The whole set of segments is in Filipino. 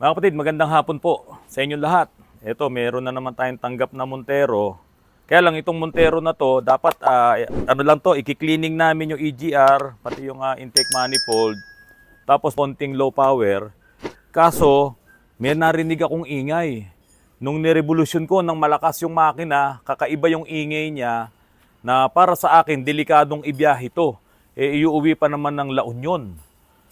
Mga kapatid, magandang hapon po sa inyong lahat. Ito, meron na naman tayong tanggap na Montero. Kaya lang itong Montero na to, dapat i-cleaning namin yung EGR, pati yung intake manifold, tapos konting low power. Kaso, may narinig akong ingay. Nung nirevolusyon ko ng malakas yung makina, kakaiba yung ingay niya na para sa akin, delikadong ibiyahe ito. Iuwi pa naman ng La Union.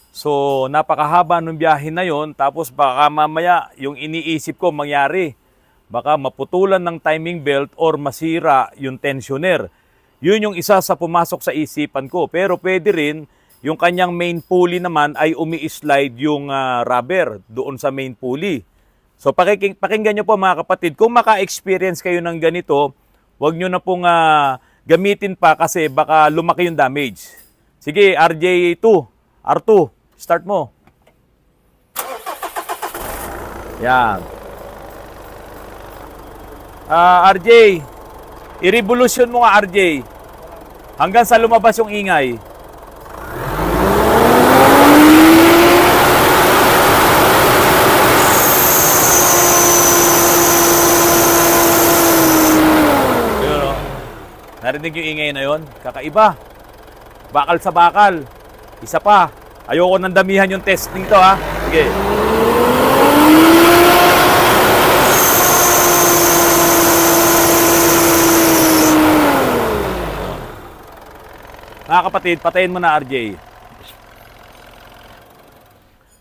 So, napakahaba ng biyahe na yon, tapos baka mamaya yung iniisip ko mangyari. Baka maputulan ng timing belt or masira yung tensioner. Yun yung isa sa pumasok sa isipan ko. Pero pwede rin, yung kanyang main pulley naman ay umi-slide yung rubber doon sa main pulley. So, pakinggan nyo po mga kapatid, kung maka-experience kayo ng ganito, huwag nyo na pong gamitin pa kasi baka lumaki yung damage. Sige, RJ2, R2. Start mo. Yan. RJ, i-revolution mo nga RJ. Hanggang sa lumabas yung ingay. Yun, no? Narinig yung ingay na yun? Kakaiba. Bakal sa bakal. Isa pa. Ayoko nang damihan yung testing to ha. Sige. Mga kapatid, patayin mo na RJ.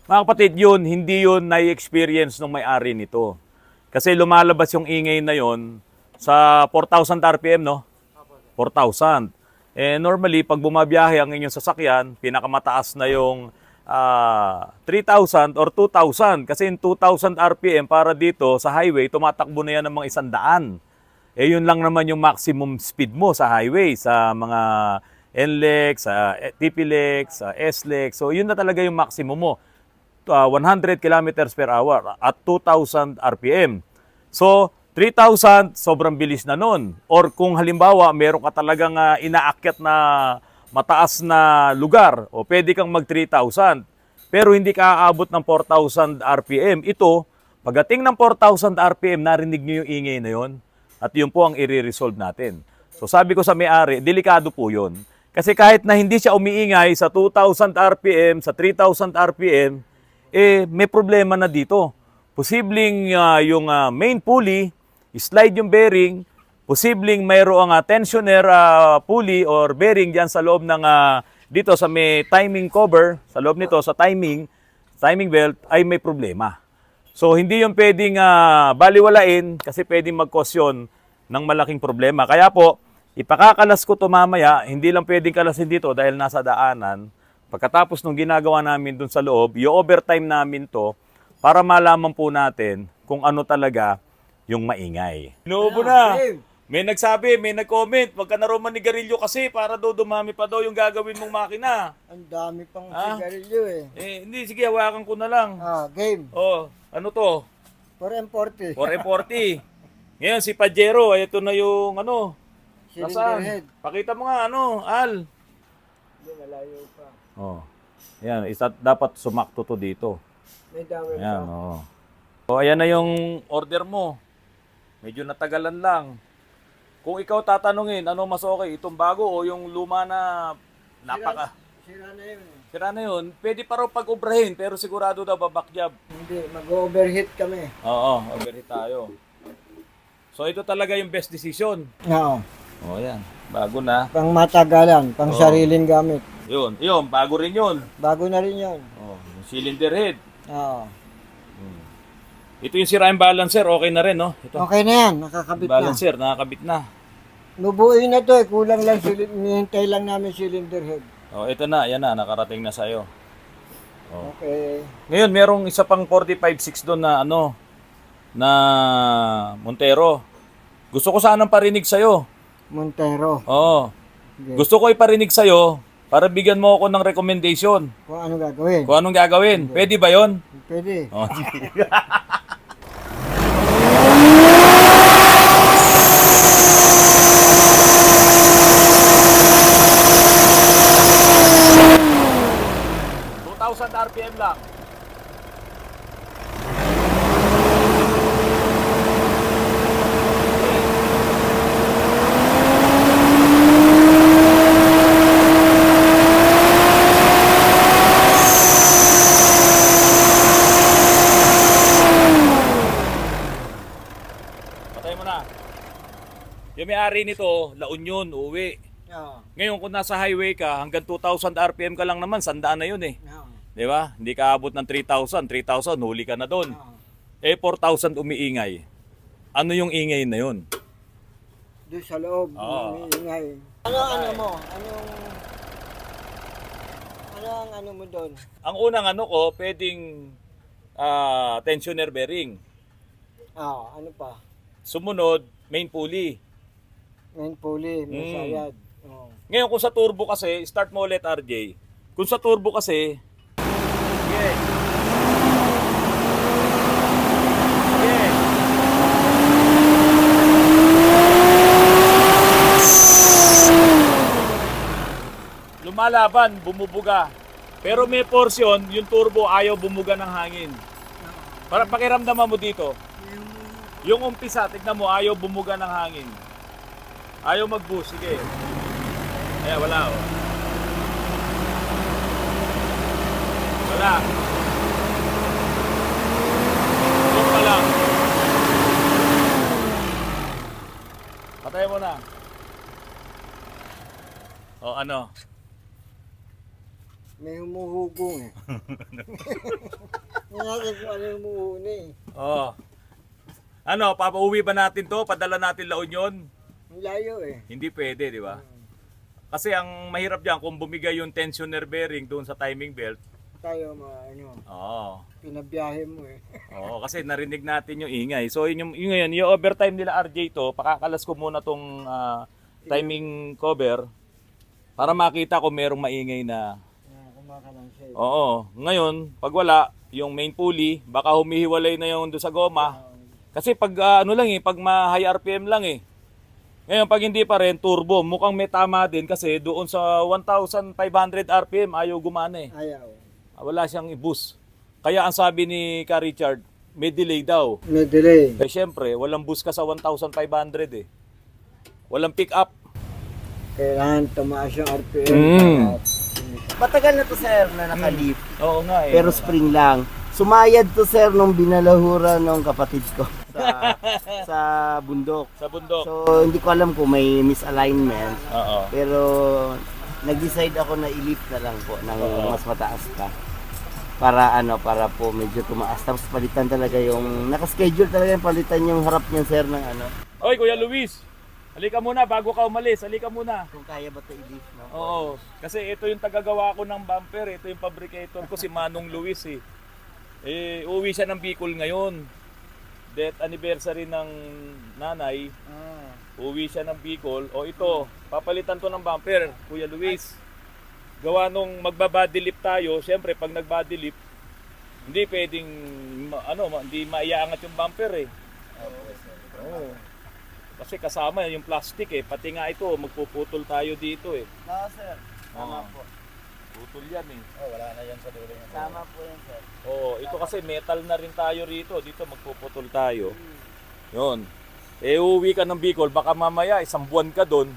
Mga kapatid, hindi yun na-experience ng may-ari nito. Kasi lumalabas yung ingay na yun sa 4,000 RPM, no? 4,000. Normally, pag bumabiyahe ang inyong sasakyan, pinakamataas na yung 3,000 or 2,000. Kasi yung 2,000 RPM para dito sa highway, tumatakbo na yan ng mga 100. Yun lang naman yung maximum speed mo sa highway, sa mga NLEX, sa TPLEX, sa SLEX. So, yun na talaga yung maximum mo. 100 kilometers per hour at 2,000 RPM. So, 3,000, sobrang bilis na nun. Or kung halimbawa, meron ka talagang inaakyat na mataas na lugar, o pwede kang mag 3,000, pero hindi ka aabot ng 4,000 RPM. Ito, pagdating ng 4,000 RPM, narinig nyo yung ingay na yun, at yun po ang i-resolve natin. So sabi ko sa may-ari, delikado po yun. Kasi kahit na hindi siya umiingay sa 2,000 RPM, sa 3,000 RPM, may problema na dito. Posibleng yung main pulley, slide yung bearing, posibleng mayroong tensioner pulley or bearing dyan sa loob ng dito sa may timing cover, sa loob nito sa timing belt ay may problema. So hindi yung pwedeng baliwalain kasi pwedeng mag-cause yun ng malaking problema. Kaya po, ipakakalas ko to mamaya, hindi lang pwedeng kalasin dito dahil nasa daanan. Pagkatapos nung ginagawa namin dun sa loob, i-overtime namin to para malaman po natin kung ano talaga yung maingay. Inuubo na. May nagsabi, may nag-comment, wag ka na raw manigarilyo kasi para daw dumami pa daw yung gagawin mong makina. Ang dami pang sigarilyo Hindi, sige, hawakan ko na lang. Game. Ano to? 4M40. 4M40. Ngayon, si Pajero, ito na yung Cylinder head. Pakita mo nga, Al. Hindi, malayo pa. Yan, dapat sumakto to dito. May dami Yan, pa. Ayan na yung order mo. Medyo natagalan lang. Kung ikaw tatanungin, ano mas okay? Itong bago o yung luma na Sira na yun. Sira na yun. Pwede pa raw pag-obrahin, pero sigurado daw babakjab. Hindi, mag-overheat kami. Oo, overheat tayo. So ito talaga yung best decision. Oo. Yan. Bago na. Pang matagalan, pang sariling gamit. Yun, bago rin yun. Bago na rin yun. Yung cylinder head. Oo. Ito yung sira yung balancer, okay na rin, no? Ito. Okay na yan, nakakabit Balancer, nakakabit na. Nubuin na to kulang lang, nihintay lang namin cylinder head. Ito na, yan na, nakarating na sa'yo. Okay. Ngayon, merong isa pang 45.6 doon na na Montero. Gusto ko sanang parinig sa'yo. Montero. Okay. Gusto ko iparinig sa'yo para bigyan mo ako ng recommendation. Kung ano gagawin. Kung anong gagawin. Pwede ba yon? Pwede. 2,000 RPM lang. Yung may-ari nito, La Union, uwi. Oo. Ngayon kung nasa highway ka, hanggang 2,000 RPM ka lang naman, 100 na yun eh. Oo. Di ba? Hindi ka abot ng 3,000. 3,000, huli ka na doon. Oo. Eh, 4,000 umiingay. Ano yung ingay na yun? Doon sa loob, Oo. umiingay. Ano mo? Ano ang ano mo doon? Ang unang ano ko, pwedeng tensioner bearing. Ano pa? Sumunod, main pulley. Main pulley, may sayad. Oo. Ngayon kung sa turbo kasi, start mo ulit RJ. Kung sa turbo kasi, sige. Sige. Lumalaban, bumubuga. Pero may portion, yung turbo ayaw bumuga ng hangin. Para pakiramdaman mo dito. Yung umpisa, tignan mo, ayaw bumuga ng hangin. Ayaw mag-boost, sige. Ayan, wala oh. Wala. Yung pa lang. Patay mo na. O ano? May humuhugong eh. Hindi natin kung ano yung humuhuni eh. Oh. Ano, papauwi ba natin to? Padala natin La Union? Ang layo eh. Hindi pwede, di ba? Kasi ang mahirap diyan kung bumigay yung tensioner bearing doon sa timing belt. Tayo Oo. pinabiyahe mo eh. Oo, kasi narinig natin yung ingay. So yun yung ngayon, yung overtime nila RJ to, pakakalas ko muna tong timing cover para makita kung merong maingay na. Kumakalang siya eh. Oo. Ngayon, pag wala, yung main pulley, baka humihiwalay na yung doon sa goma. Kasi pag ano lang eh, pag ma-high RPM lang eh. Ngayon, pag hindi pa rin, turbo, mukhang may tama din kasi doon sa 1,500 RPM, ayaw gumana eh. Ayaw. Wala siyang i-boost. Kaya ang sabi ni Ka Richard, may delay daw. May delay. Eh syempre, walang boost ka sa 1,500 eh. Walang pick up. Kailangan tumaas yung RPM. Matagal na to sir na nakalip. Oo nga eh. Pero spring lang. Sumayad to sir nung binalahura ng kapatid ko sa bundok. Sa bundok. So hindi ko alam kung may misalignment. Oo. Pero nag-decide ako na i-lift na lang po ng mas mataas pa. Para po medyo tumaas. Tapos palitan talaga yung naka-schedule talaga yung palitan yung harap niya sir ng ano. Oy, Kuya Luis. Halika muna bago ka umalis. Halika muna. Kung kaya ba ito i-lift no? Oo. Kasi ito yung tagagawa ko ng bumper. Ito yung fabricator ko, si Manong Luis eh. Uwi siya ng Bicol ngayon. Death anniversary ng nanay. Uwi siya ng Bicol. O ito, papalitan to ng bumper, Kuya Luis. Gawa nung magba-body lift tayo, syempre pag nag-body lift, hindi pwedeng hindi maiaangat yung bumper eh. Oo. Kasi kasama yung plastic eh. Pati nga ito, magpuputol tayo dito eh. No sir. Tama po. Putol yan eh. Wala na yan sa dulo niya. Tama po yan sir. Oo, ito kasi metal na rin tayo rito. Dito magpuputol tayo. Yun. Uwi ka ng Bicol, baka mamaya isang buwan ka doon.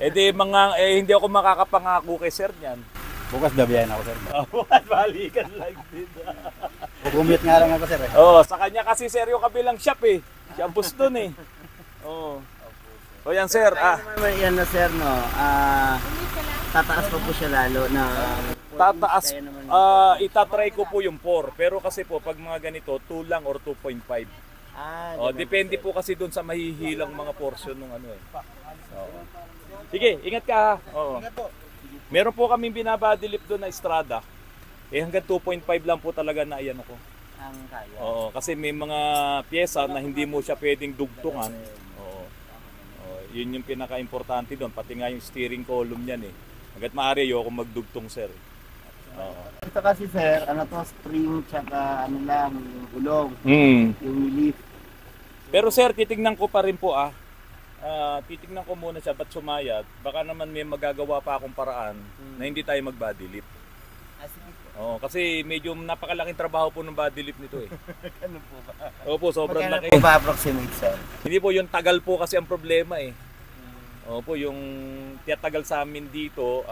Hindi ako makakapangako kay sir niyan. Bukas dabiyahin ako sir. Bukas balikan lang din. Commute nga lang ako sir eh. Oo, sa kanya kasi sir yung kabilang shop eh. Siya ang boss doon eh. Oo. O yan sir, Naman yan na sir no. Tataas pa po siya lalo na tataas. kaya naman- Itatry ko po yung 4. Pero kasi po pag mga ganito, 2 lang or 2.5. Depende po kasi doon sa mahihilang mga portion ng ano eh. Oo. Sige, ingat ka ha. Oo. Meron po kaming binabadilip doon na Estrada. Hanggang 2.5 lang po talaga na iyan ako. ang kaya. Oo, kasi may mga pyesa na hindi mo siya pwedeng dugtungan. Oo. Yun yung pinaka-importante doon, pati nga yung steering column niyan eh. Hanggat maaari ayoko magdugtong sir. Oo. Ito kasi sir, ano to, spring tsaka ano lang, yung gulong, yung lift. Pero sir, titignan ko pa rin po titignan ko muna siya ba't sumayat. Baka naman may magagawa pa akong paraan na hindi tayo mag-body lift. Oo, kasi medyo napakalaking trabaho po ng body lift nito eh. Ano po ba? Opo, sobrang Magkano laki. po ba approximate sir? Hindi po, yung tagal po kasi ang problema eh. Opo, yung tiyatagal sa amin dito,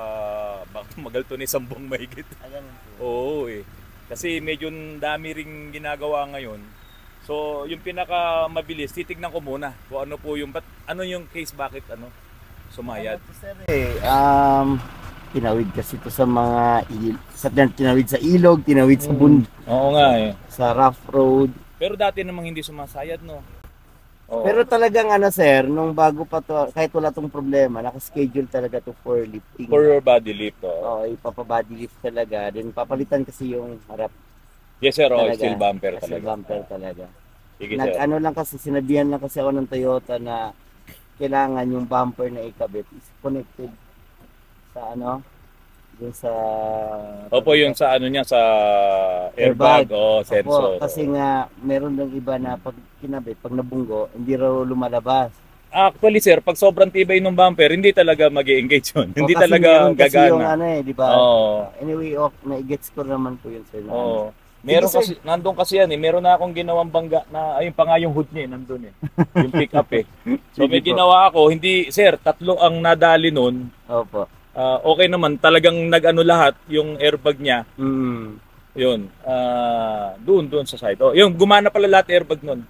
baka magalto ni sambong mahigit. Ganun po. Oo eh. Kasi medyo dami ring ginagawa ngayon. So, yung pinaka mabilis, titignan ko muna kung ano po yung, ano yung case, bakit sumayad. Sir, tinawid kasi ito sa mga tinawid sa ilog, tinawid sa bundok, Oo nga eh. sa rough road. Pero dati namang hindi sumasayad, no? Oo. Pero talagang sir, nung bago pa to, kahit wala tong problema, naka-schedule talaga to for lifting. For your body lift, Oo, ipapa-body lift talaga. Then papalitan kasi yung harap. Yes, sir. Talaga. Steel bumper Steel talaga. bumper talaga. Sige, sir. Lang kasi, sinabihan lang kasi ako ng Toyota na kailangan yung bumper na ikabit is connected sa dun sa... Opo, yung sa niya, sa airbag o sensor. Opo, kasi nga, meron ng iba na pag kinabit, pag nabunggo, hindi raw lumalabas. Actually, sir, pag sobrang tibay ng bumper, hindi talaga mag-i-engage yun. Hindi Kasi talaga meron kasi yung gagana. di ba? Oo. Anyway, na-gets ko naman po yun, sir. Oo. Meron kasi, nandun kasi yan eh. Meron na akong ginawang bangga na, ayun pa nga yung hood niya eh, nandun eh. Yung pick up eh. So may ginawa ako, hindi, sir, 3 ang nadali nun. Opo. Okay naman, talagang nag-ano lahat, yung airbag niya. Yun, doon sa side. Oh, yung gumana pala lahat airbag nun.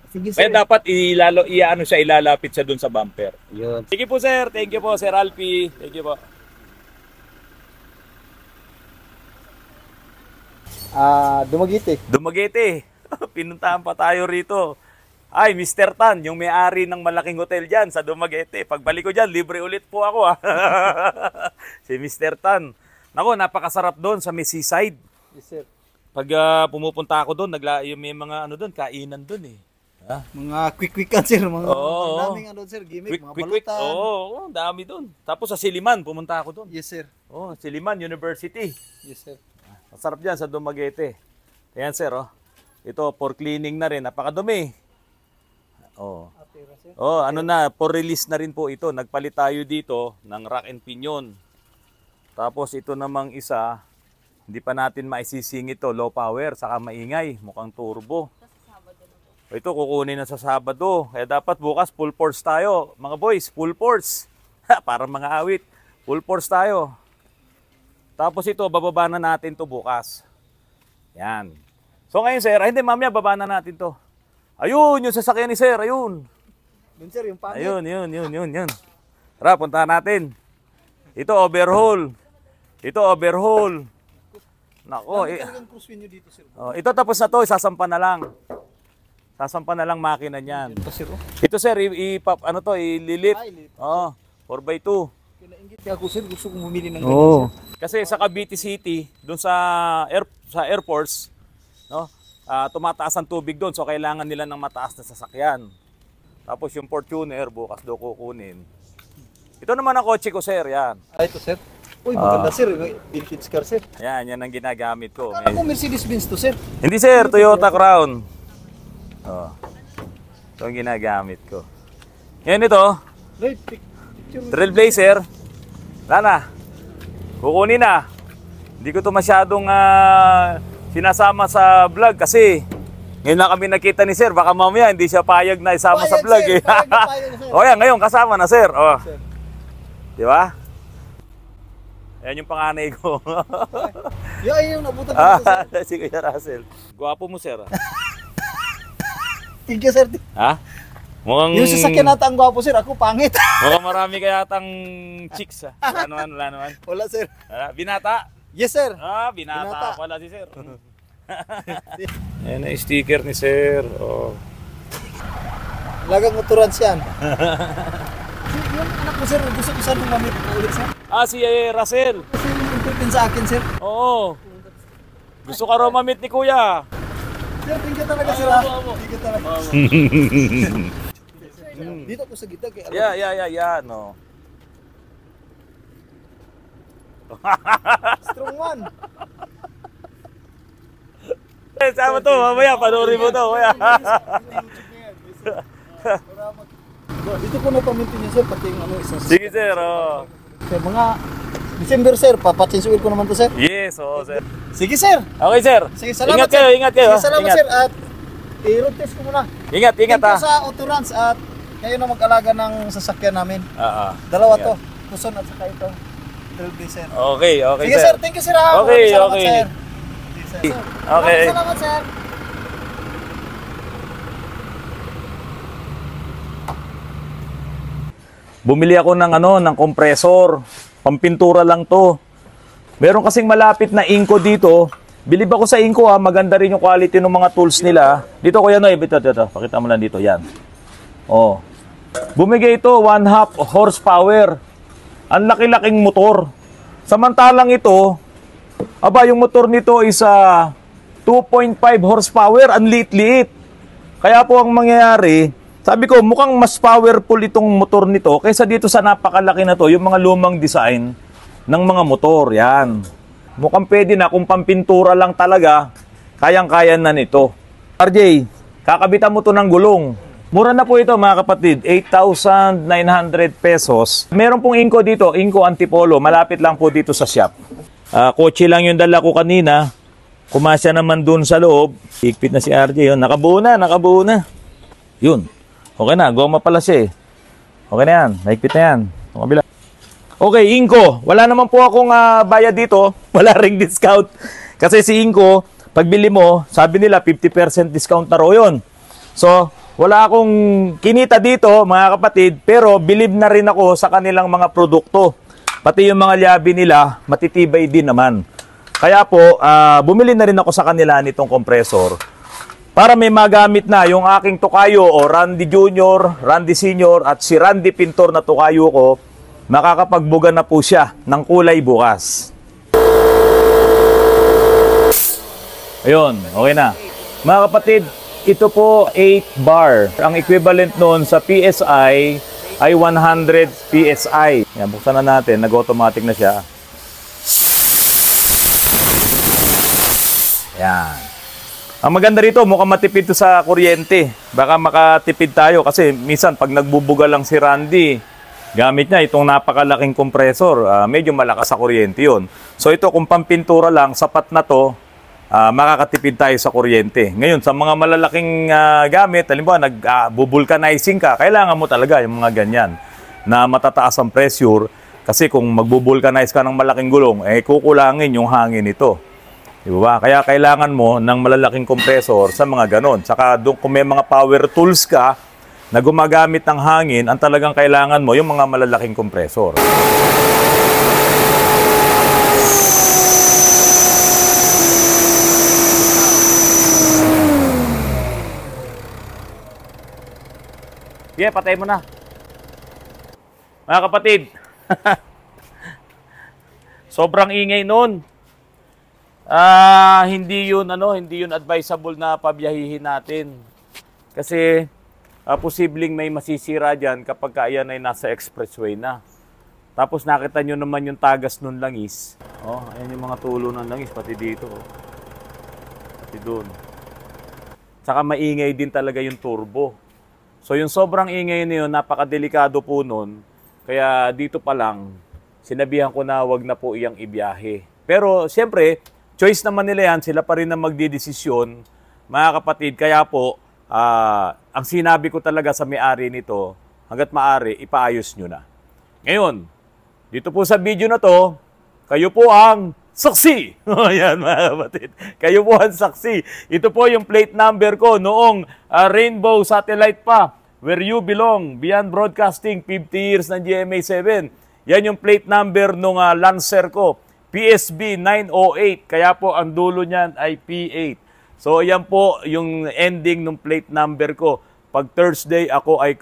Sige, sir. Kaya dapat ilalapit siya doon sa bumper. Yun. Sige po sir, thank you po Sir Alfie. Thank you po. Dumaguete. Pinuntahan pa tayo rito. Ay, Mr. Tan, yung may-ari ng malaking hotel dyan sa Dumaguete. Pagbalik ko dyan, libre ulit po ako. Si Mr. Tan. Nako, napakasarap doon sa may seaside. Yes, sir. Pag pumupunta ako doon, may mga doon, kainan doon eh. Mga quick-quickan, sir. Mga Oo. daming sir, gimmick, mga balutan. Oo, dami doon. Tapos sa Siliman, pumunta ako doon. Yes, sir. Oh, Siliman University. Yes, sir. Masarap dyan sa Dumaguete. Ayan sir, oh. Ito, for cleaning na rin. Napakadumi. Oh. Oh, for release na rin po ito. Nagpalit tayo dito ng rack and pinion. Tapos ito namang isa, hindi pa natin maisisingit to, low power, saka maingay, mukhang turbo. Ito kukunin na sa Sabado. Kaya dapat bukas full force tayo. Mga boys, full force. Para mga awit. Full force tayo. Tapos ito, bababa na natin to bukas. Yan. So ngayon sir, hindi mamaya baba na natin to. Ayun, yung sasakyan ni sir, ayun. Yun, sir, yung pangit. Ayun. Tara, puntahan natin. Ito, overhaul. Nako, Cruise window dito, sir. ito tapos na to, sasampa na lang. Sasampa na lang makina niyan. Ito, sir. Ito sir, ililip. Oh, 4x2. Kinaingit niya ako, sir. Gusto kong bumili ng Oo. Kasi sa Cavite City, doon sa Air Force, no? Tumataas ang tubig doon, so kailangan nila ng mataas na sasakyan. Tapos yung Fortuner, bukas daw kukunin. Ito naman ang kotse ko, sir. Yan. Ito, sir. Uy, maganda, sir. Vintage car, sir. Yan ang ginagamit ko. Ako Mercedes-Benz to, sir. Hindi, sir. Toyota Crown. Oh. Ito ang ginagamit ko. Yan ito. Right, picture. Trailblazer. Wala na. Kukunin na. Hindi ko to masyadong sinasama sa vlog kasi ngayon na kami nakita ni sir. Baka mamaya hindi siya payag na isama sa vlog eh. O yan, ngayon kasama na sir. Oh. Di ba? Ayan yung panganay ko. Yung nabutan ko, sir. Si Kuya Russell. Gwapo mo sir. Thank you, sir. Ha? Mukhang... Yung sasakyan natin ang gwapo, sir. Ako pangit. Mukhang marami kayatang chicks ha. Wala naman. Wala, sir. Binata. Yes, sir. Binata pala si sir. Ayan na yung sticker ni sir. Oh. Lagang motorans yan. Yung anak ko, sir, gusto ko saan mamit ulit, sir. Si Russell. Kasi yung important sa akin, sir. Oo. Gusto ka raw mamit ni kuya. Sir, thank you talaga, sir. Thank you talaga. Dito ko sa gitag. Yeah, no. Strong one. Sama to, mamaya, panoorin mo to, kuya. Dito ko na pamintin niya, sir, pati yung isang... Sige, sir, oh. Sir, mga December, sir, papachinsuin ko naman to, sir. Yes, oo, sir. Sige, sir. Okay, sir. Sige, salamat, Ingat kayo. Sige, salamat, sir, at i-road test ko muna. Ingat, Thank ha. you sa Autorans at kayo na mag-alaga ng sasakyan namin. Dalawa Ingat. to, Tucson at saka ito. Trailblazer. Okay, Sige, sir, thank you, sir. Okay, Salamat, okay. sir. Okay. Salamat, sir. Bumili ako ng ng kompresor. Pampintura lang 'to. Meron kasing malapit na Inco dito. Bilib ako sa Inco maganda rin yung quality ng mga tools nila. Dito Kuya Noy, ito. Pakita mo lang dito, yan. Oh. Bumigay ito 1/2 horsepower. Ang laki-laking motor. Samantalang ito, yung motor nito is 2.5 horsepower, ang liit-liit. Kaya po ang mangyayari, sabi ko mukhang mas powerful itong motor nito kaysa dito sa napakalaki na to, yung mga lumang design ng mga motor. Yan. Mukhang pwede na kung pampintura lang talaga, kayang-kaya na nito. RJ, kakabitan mo to ng gulong. Mura na po ito mga kapatid, 8,900 pesos. Meron pong Inco dito, Inco Antipolo, malapit lang po dito sa shop. Kotse lang yung dala ko kanina. Kumasya naman dun sa loob. Higpit na si RJ, yun. Nakabuo na. Yun. Okay na, goma pala siya eh. Okay na yan, higpit na yan. Okay, Inco. Wala naman po akong bayad dito. Wala ring discount. Kasi si Inco, pagbili mo, sabi nila 50% discount na raw yun. So, wala akong kinita dito, mga kapatid, pero bilib na rin ako sa kanilang mga produkto. Pati yung mga liabi nila, matitibay din naman. Kaya po, bumili na rin ako sa kanila nitong kompresor para may magamit na yung aking tukayo o Randy Jr., Randy Sr. at si Randy Pintor na tukayo ko, makakapagbuga na po siya ng kulay bukas. Ayun, okay na. Mga kapatid, ito po 8 bar. Ang equivalent noon sa PSI ay 100 PSI. Yan, buksan na natin. Nag-automatic na siya. Yan. Ang maganda rito, mukhang matipid to sa kuryente. Baka makatipid tayo kasi minsan pag nagbubuga lang si Randy, gamit niya itong napakalaking kompresor. Medyo malakas sa kuryente yun. So ito kung pampintura lang, sapat na to. Makakatipid tayo sa kuryente. Ngayon, sa mga malalaking gamit, halimbawa, nag-vulcanizing ka, kailangan mo talaga yung mga ganyan na matataas ang pressure kasi kung mag-vulcanize ka ng malaking gulong, kukulangin yung hangin nito. Diba? Kaya kailangan mo ng malalaking kompresor sa mga ganon. Saka kung may mga power tools ka na gumagamit ng hangin, ang talagang kailangan mo yung mga malalaking kompresor. Yeah, patay mo na. Mga kapatid, sobrang ingay noon. Hindi yun advisable na pabiyahihin natin. Kasi posibleng may masisira diyan kapag ayan ay nasa expressway na. Tapos nakita nyo naman yung tagas ng langis. Ayan yung mga tulo ng langis pati dito. Pati doon. Saka maingay din talaga yung turbo. So yung sobrang ingay na yun, napakadelikado po nun. Kaya dito pa lang, sinabihan ko na wag na po iyang ibiyahe. Pero siyempre, choice naman nila yan, sila pa rin na magdidesisyon. Mga kapatid, kaya po, ang sinabi ko talaga sa may-ari nito, hanggat maaari, ipaayos nyo na. Ngayon, dito po sa video na to, kayo po ang saksi! Ayan mga kapatid. Kayo po ang saksi. Ito po yung plate number ko noong Rainbow Satellite pa. Where you belong. Beyond Broadcasting, 50 years ng GMA7. Yan yung plate number nung Lancer ko. PSB 908. Kaya po ang dulo niyan ay P8. So yan po yung ending ng plate number ko. Pag Thursday ako ay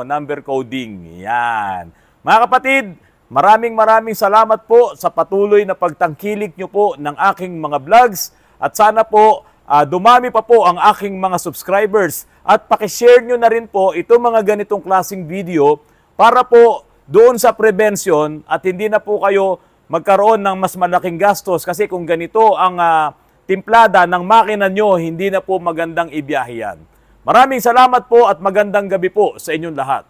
number coding. Yan. Mga kapatid, maraming salamat po sa patuloy na pagtangkilik nyo po ng aking mga vlogs at sana po dumami pa po ang aking mga subscribers at pakishare nyo na rin po itong mga ganitong klaseng video para po doon sa prevention at hindi na po kayo magkaroon ng mas malaking gastos kasi kung ganito ang timplada ng makina nyo, hindi na po magandang ibiyahe yan. Maraming salamat po at magandang gabi po sa inyong lahat.